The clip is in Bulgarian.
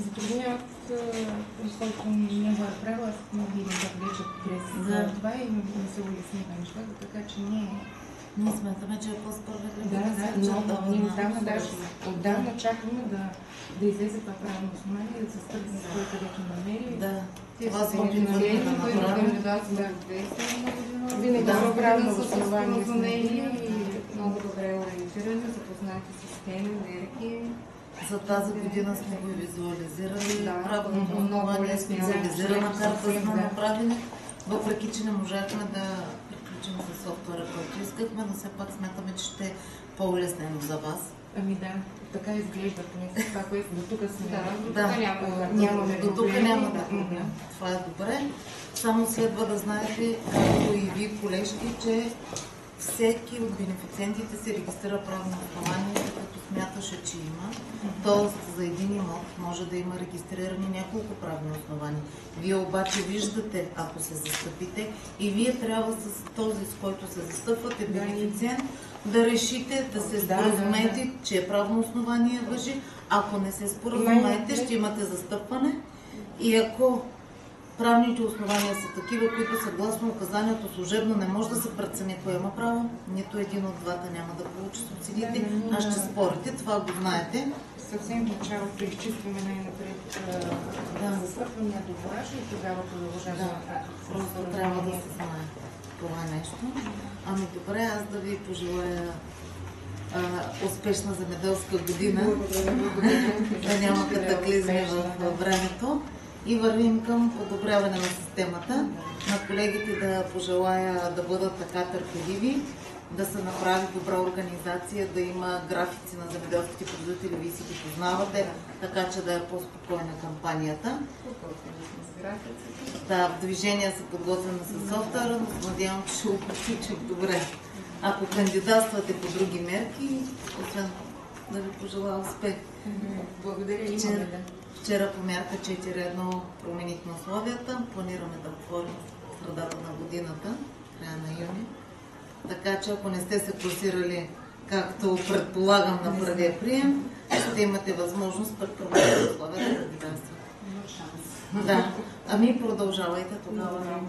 затрудняват, защото не го е правила, аз не видим как вече през това и не се улесниха нещата, така че ние смятаме, че е по-справедливо. Ние отдавна чакаме да излезе това правилно основание и да се стърги за кой където намери. Да. Това са опитвания да направим. Винаги са правилно основание и много добре ориентирани, запознати системи, мерки. За тази година сме го визуализирали. Правилното основание, специализирана карта сме направили, въпреки че не можахме да приключим за софтуера, който искахме, но все пак смятаме, че ще е по-улеснено за вас. Ами да, така изглежда поне това, което до тук сме. До тук няма да проблем. Това е добре. Само следва да знаете, както и вие, колежки, че всеки от бенефициентите се регистрира правно основание, като смяташе, че има. Тоест за един имот може да има регистрирани няколко правни основания. Вие обаче виждате, ако се застъпите, и вие трябва с този, с който се застъпвате, бенефициент, да решите да се споразумеете, че е правно основание важи. Ако не се споразумеете, ще имате застъпване. И ако правните основания са такива, които съгласно указанието служебно не може да се прецени кой има право, нито един от двата няма да получи субсидиите, а ще спорите, това го знаете. Съвсем началото изчистваме най-напред застъпвания до фураж и тогава продължаваме. Просто трябва да се знае това нещо. Ами добре, аз да ви пожелая успешна земеделска година, да няма катаклизми във времето и вървим към подобряване на системата. На колегите да пожелая да бъдат така търпеливи, да се направи добра организация, да има графици на земеделските производители, вие си ги познавате, така че да е по-спокойна кампанията. Да, в движение са подготвени с софтуера, но се надявам, че ще упростичим добре. Ако кандидатствате по други мерки, освен да ви пожелая успех. Благодаря и Вчера по мярка 4.1 променихме условията. Планираме да отворим средата на годината, края на юни. Така че ако не сте се класирали, както предполагам на първия прием, ще имате възможност пред промените условия да кандидатствате. Да, ами продължавайте тогава.